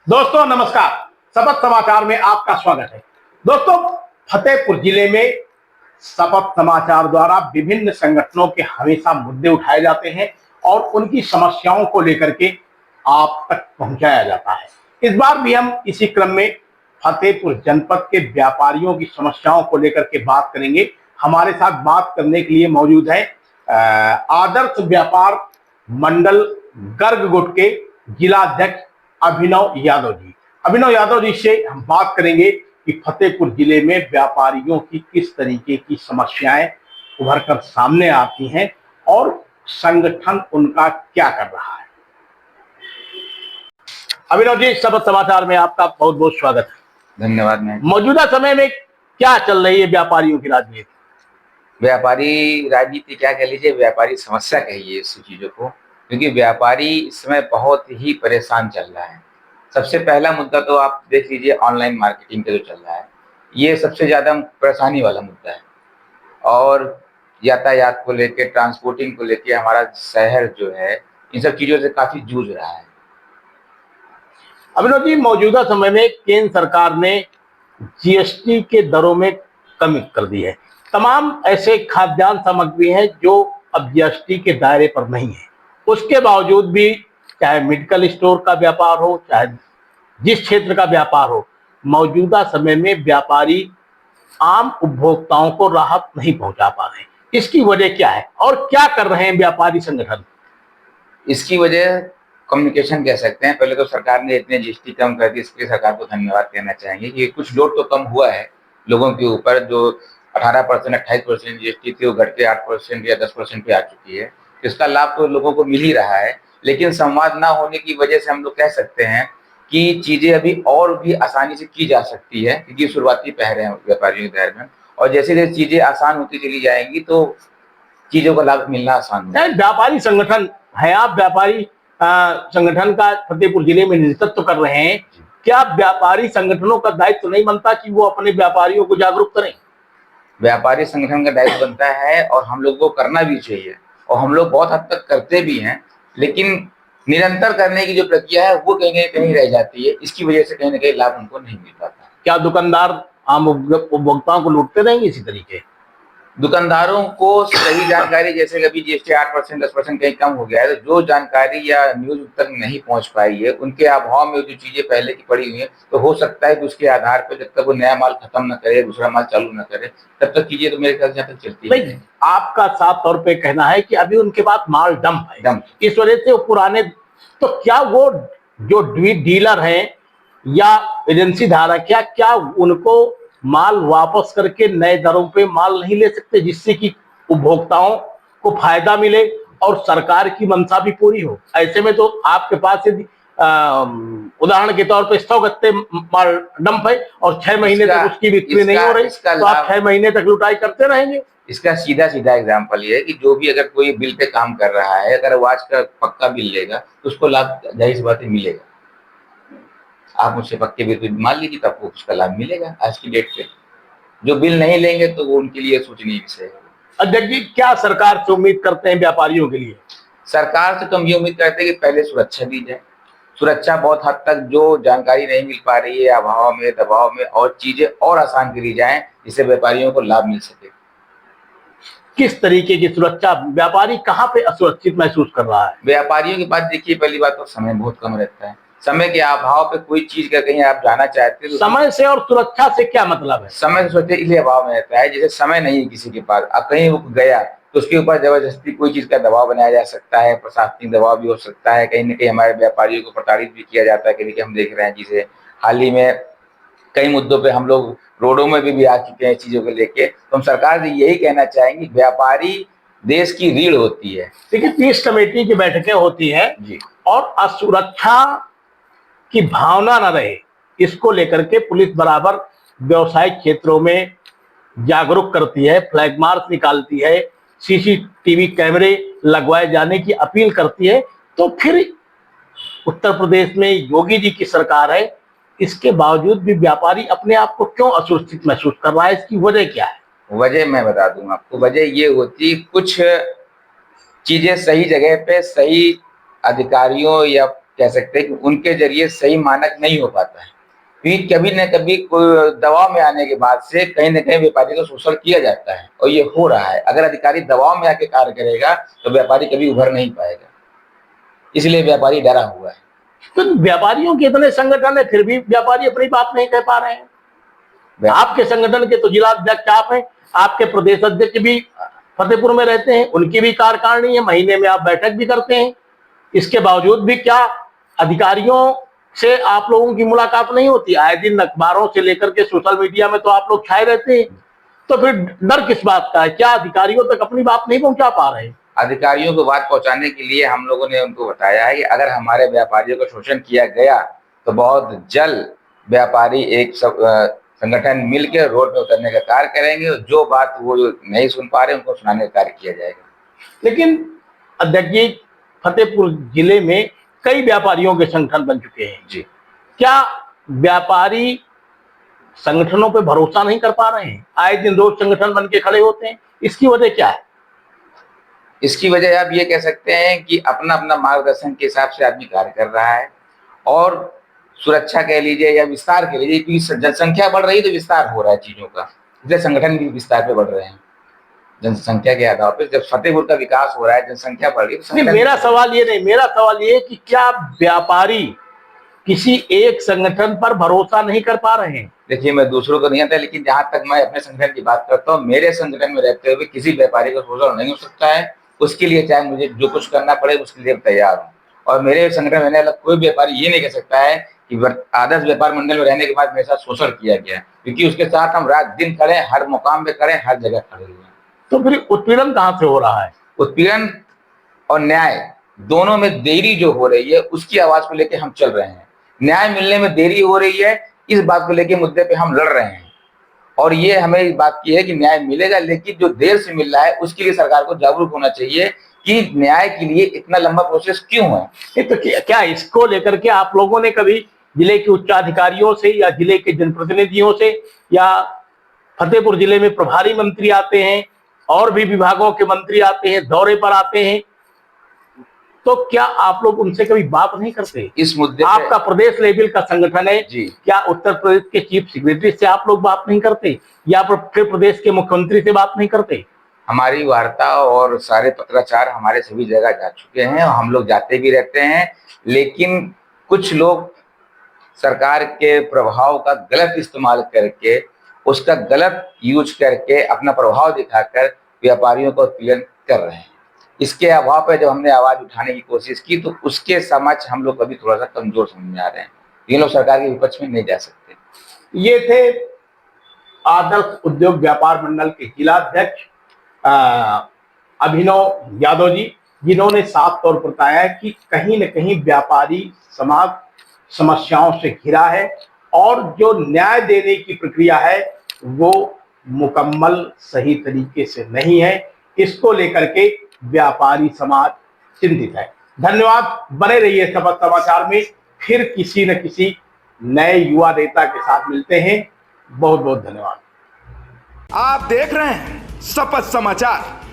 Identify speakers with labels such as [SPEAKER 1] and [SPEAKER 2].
[SPEAKER 1] दोस्तों नमस्कार। शपथ समाचार में आपका स्वागत है। दोस्तों, फतेहपुर जिले में शपथ समाचार द्वारा विभिन्न संगठनों के हमेशा मुद्दे उठाए जाते हैं और उनकी समस्याओं को लेकर के आप तक पहुंचाया जाता है। इस बार भी हम इसी क्रम में फतेहपुर जनपद के व्यापारियों की समस्याओं को लेकर के बात करेंगे। हमारे साथ बात करने के लिए मौजूद है आदर्श व्यापार मंडल गर्ग गुट के जिलाध्यक्ष अभिनव यादव जी। अभिनव यादव जी से हम बात करेंगे कि फतेहपुर जिले में व्यापारियों की किस तरीके की समस्याएं उभर कर सामने आती हैं और संगठन उनका क्या कर रहा है। अभिनव जी, शपथ समाचार में आपका बहुत बहुत स्वागत है।
[SPEAKER 2] धन्यवाद।
[SPEAKER 1] मौजूदा समय में क्या चल रही है व्यापारियों की राजनीति?
[SPEAKER 2] व्यापारी राजनीति क्या कह लीजिए, व्यापारी समस्या कहिए इस चीजों को, क्योंकि व्यापारी इस समय बहुत ही परेशान चल रहा है। सबसे पहला मुद्दा तो आप देख लीजिए, ऑनलाइन मार्केटिंग का जो चल रहा है, ये सबसे ज्यादा परेशानी वाला मुद्दा है। और यातायात को लेके, ट्रांसपोर्टिंग को लेके हमारा शहर जो है इन सब चीजों से काफी जूझ रहा है।
[SPEAKER 1] अभिनव जी, मौजूदा समय में केंद्र सरकार ने जीएसटी के दरों में कमी कर दी है। तमाम ऐसे खाद्यान्न सामग्री हैं जो अब जीएसटी के दायरे पर नहीं है। उसके बावजूद भी चाहे मेडिकल स्टोर का व्यापार हो, चाहे जिस क्षेत्र का व्यापार हो, मौजूदा समय में व्यापारी आम उपभोक्ताओं को राहत नहीं पहुंचा पा रहे। इसकी वजह क्या है और क्या कर रहे हैं व्यापारी संगठन?
[SPEAKER 2] इसकी वजह कम्युनिकेशन कह सकते हैं। पहले तो सरकार ने इतने जीएसटी कम कर दी, इसके लिए सरकार को धन्यवाद कहना चाहेंगे कि कुछ लोड तो कम हुआ है लोगों के ऊपर। जो 18% 28% जीएसटी थी वो घट के 8% या 10% पे आ चुकी है। इसका लाभ तो लोगों को मिल ही रहा है, लेकिन संवाद ना होने की वजह से हम लोग कह सकते हैं कि चीजें अभी और भी आसानी से की जा सकती है, क्योंकि शुरुआती पहल है व्यापारियों के दायरे में। और जैसे जैसे चीजें आसान होती चली जाएंगी तो चीजों का लाभ मिलना आसान होगा।
[SPEAKER 1] व्यापारी संगठन है, आप व्यापारी संगठन का फतेहपुर जिले में नेतृत्व कर रहे हैं। क्या व्यापारी संगठनों का दायित्व तो नहीं बनता कि वो अपने व्यापारियों को जागरूक करें?
[SPEAKER 2] व्यापारी संगठन का दायित्व बनता है और हम लोग को करना भी चाहिए, और हम लोग बहुत हद तक करते भी हैं, लेकिन निरंतर करने की जो प्रक्रिया है वो कहीं ना कहीं रह जाती है। इसकी वजह से कहीं ना कहीं लाभ उनको नहीं मिल पाता।
[SPEAKER 1] क्या दुकानदार आम उपभोक्ताओं को लूटते रहेंगे इसी तरीके?
[SPEAKER 2] दुकानदारों को सही जानकारी, जैसे कभी जीएसटी 8% 10% कहीं कम हो गया है, तो जो जानकारी या न्यूज तक नहीं पहुंच पाई है, उनके अभाव में जो चीजें पहले की पड़ी हुई है, तो हो सकता है कि उसके आधार पर जब तक वो नया माल खत्म न करे, दूसरा माल चालू न करे, तब तक चीजें तो मेरे ख्याल से तक चलती है।
[SPEAKER 1] आपका साफ तौर पे कहना है कि अभी उनके पास माल डंप है, इस वजह से वो पुराने, तो क्या वो जो डीलर हैं या एजेंसी धारक, क्या उनको माल वापस करके नए दरों पे माल नहीं ले सकते, जिससे कि उपभोक्ताओं को फायदा मिले और सरकार की मंशा भी पूरी हो? ऐसे में तो आपके पास उदाहरण के तौर पे 100 गत्ते माल डंप है और 6 महीने तक उसकी बिक्री नहीं हो रही, तो आप 6 महीने तक लुटाई करते रहेंगे?
[SPEAKER 2] इसका सीधा सीधा एग्जाम्पल ये है कि जो भी अगर कोई बिल पे काम कर रहा है, अगर वो आज का पक्का बिल लेगा तो उसको लाभ जाहिर सी बात है मिलेगा। आप मुझसे पक्के बिल पे मान लीजिए तो आपको उसका लाभ मिलेगा आज की डेट पे। जो बिल नहीं लेंगे तो वो उनके लिए सोचनीय विषय है।
[SPEAKER 1] अध्यक्ष जी, क्या सरकार से उम्मीद करते हैं व्यापारियों के लिए?
[SPEAKER 2] सरकार से तो हम ये उम्मीद करते हैं कि पहले सुरक्षा दी जाए। सुरक्षा बहुत हद तक जो जानकारी नहीं मिल पा रही है, अभाव में, दबाव में, और चीजें और आसान करी जाए जिससे व्यापारियों को लाभ मिल सके।
[SPEAKER 1] किस तरीके की सुरक्षा? व्यापारी कहाँ पे असुरक्षित महसूस कर रहा है?
[SPEAKER 2] व्यापारियों की बात देखिए, पहली बात तो समय बहुत कम रहता है। समय के अभाव पे कोई चीज का कहीं आप जाना चाहते हैं,
[SPEAKER 1] समय से और सुरक्षा से क्या मतलब है?
[SPEAKER 2] समय से सोचते इसलिए अभाव में रहता है, जैसे समय नहीं है किसी के पास, अब कहीं वो गया तो उसके ऊपर जबरदस्ती कोई चीज का दबाव बनाया जा सकता है, प्रशासनिक दबाव भी हो सकता है, कहीं ना कहीं हमारे व्यापारियों को प्रताड़ित भी किया जाता है। कभी हम देख रहे हैं, जिसे हाल ही में कई मुद्दों पे हम लोग रोडों में भी आ चुके हैं चीजों को लेके। तो हम सरकार से यही कहना चाहेंगे, व्यापारी देश की रीढ़ होती है।
[SPEAKER 1] देखिए, पीस कमेटी की बैठकें होती हैं
[SPEAKER 2] जी,
[SPEAKER 1] और असुरक्षा की भावना न रहे, इसको लेकर के पुलिस बराबर व्यवसायिक क्षेत्रों में जागरूक करती है, फ्लैग मार्च निकालती है, सीसीटीवी कैमरे लगवाए जाने की अपील करती है। तो फिर उत्तर प्रदेश में योगी जी की सरकार है, इसके बावजूद भी व्यापारी अपने आप को क्यों असुरक्षित महसूस कर रहा है? इसकी वजह क्या है?
[SPEAKER 2] वजह मैं बता दूं आपको। वजह ये होती, कुछ चीजें सही जगह पे सही अधिकारियों या कह सकते हैं कि उनके जरिए सही मानक नहीं हो पाता है, क्योंकि कभी न कभी कोई दबाव में आने के बाद से कहीं न कहीं व्यापारी को शोषण किया जाता है और ये हो रहा है। अगर अधिकारी दबाव में आके कार्य करेगा तो व्यापारी कभी उभर नहीं पाएगा, इसलिए व्यापारी डरा हुआ है।
[SPEAKER 1] तो व्यापारियों के इतने संगठन है, फिर भी व्यापारी अपनी बात नहीं कह पा रहे हैं। आपके संगठन के तो जिला अध्यक्ष आप हैं, आपके प्रदेश अध्यक्ष भी फतेहपुर में रहते हैं, उनकी भी कार्यकारिणी है, महीने में आप बैठक भी करते हैं। इसके बावजूद भी क्या अधिकारियों से आप लोगों की मुलाकात नहीं होती? आए दिन अखबारों से लेकर के सोशल मीडिया में तो आप लोग छाए रहते हैं, तो फिर डर किस बात का है? क्या अधिकारियों तक अपनी बात नहीं पहुंचा पा रहे हैं?
[SPEAKER 2] अधिकारियों को बात पहुंचाने के लिए हम लोगों ने उनको बताया है कि अगर हमारे व्यापारियों का शोषण किया गया तो बहुत जल्द व्यापारी एक संगठन मिलकर रोड पे उतरने का कार्य करेंगे और जो बात वो नहीं सुन पा रहे उनको सुनाने का कार्य किया जाएगा।
[SPEAKER 1] लेकिन अध्यक्ष जी, फतेहपुर जिले में कई व्यापारियों के संगठन बन चुके हैं
[SPEAKER 2] जी।
[SPEAKER 1] क्या व्यापारी संगठनों पे भरोसा नहीं कर पा रहे हैं? आए दिन रोज संगठन बन के खड़े होते हैं, इसकी वजह क्या है?
[SPEAKER 2] इसकी वजह आप ये कह सकते हैं कि अपना अपना मार्गदर्शन के हिसाब से आदमी कार्य कर रहा है और सुरक्षा कह लीजिए या विस्तार कह लीजिए, क्योंकि जनसंख्या बढ़ रही है तो विस्तार हो रहा है चीजों का, इसलिए संगठन भी विस्तार पे बढ़ रहे हैं जनसंख्या के आधार पर। जब फतेहपुर का विकास हो रहा है, जनसंख्या बढ़ रही है।
[SPEAKER 1] मेरा सवाल ये है कि क्या व्यापारी किसी एक संगठन पर भरोसा नहीं कर पा रहे हैं?
[SPEAKER 2] देखिए, मैं दूसरों को नहीं आता, लेकिन जहां तक मैं अपने संगठन की बात करता हूँ, मेरे संगठन में रहते हुए किसी व्यापारी का शोषण नहीं हो सकता है। उसके लिए चाहे मुझे जो कुछ करना पड़े उसके लिए तैयार हूँ। और मेरे संगठन में रहने वाला कोई व्यापारी ये नहीं कह सकता है कि आदर्श व्यापार मंडल में रहने के बाद मेरे साथ शोषण किया गया, क्योंकि उसके साथ हम रात दिन खड़े, हर मुकाम पे खड़े, हर जगह खड़े हुए हैं।
[SPEAKER 1] तो फिर उत्पीड़न कहाँ से हो रहा है?
[SPEAKER 2] उत्पीड़न और न्याय दोनों में देरी जो हो रही है उसकी आवाज को लेकर हम चल रहे हैं। न्याय मिलने में देरी हो रही है, इस बात को लेकर मुद्दे पे हम लड़ रहे हैं और ये हमें इस बात की है कि न्याय मिलेगा, लेकिन जो देर से मिल रहा है उसके लिए सरकार को जागरूक होना चाहिए कि न्याय के लिए इतना लंबा प्रोसेस क्यों है।
[SPEAKER 1] तो क्या इसको लेकर के आप लोगों ने कभी जिले के उच्चाधिकारियों से या जिले के जनप्रतिनिधियों से, या फतेहपुर जिले में प्रभारी मंत्री आते हैं और भी विभागों के मंत्री आते हैं, दौरे पर आते हैं, तो क्या आप लोग उनसे कभी बात नहीं करते?
[SPEAKER 2] इस मुद्दे
[SPEAKER 1] आपका प्रदेश लेवल का संगठन है
[SPEAKER 2] जी,
[SPEAKER 1] क्या उत्तर प्रदेश के चीफ सेक्रेटरी से आप लोग बात नहीं करते या फिर प्रदेश के मुख्यमंत्री से बात नहीं करते?
[SPEAKER 2] हमारी वार्ता और सारे पत्राचार हमारे सभी जगह जा चुके हैं, हम लोग जाते भी रहते हैं, लेकिन कुछ लोग सरकार के प्रभाव का गलत इस्तेमाल करके, उसका गलत यूज करके अपना प्रभाव दिखाकर व्यापारियों को उत्पीड़न कर रहे हैं। इसके अभाव पे जब हमने आवाज उठाने की कोशिश की तो उसके समक्ष हम लोग अभी थोड़ा सा कमजोर समझ में आ रहे हैं। ये लोग सरकार के विपक्ष में नहीं जा सकते।
[SPEAKER 1] ये थे आदर्श उद्योग व्यापार मंडल के जिलाध्यक्ष अभिनव यादव जी, जिन्होंने साफ तौर पर बताया कि कहीं न कहीं व्यापारी समाज समस्याओं से घिरा है और जो न्याय देने की प्रक्रिया है वो मुकम्मल सही तरीके से नहीं है। इसको लेकर के व्यापारी समाज चिंतित है। धन्यवाद, बने रहिए शपथ समाचार में, फिर किसी न किसी नए युवा नेता के साथ मिलते हैं। बहुत बहुत धन्यवाद।
[SPEAKER 3] आप देख रहे हैं शपथ समाचार।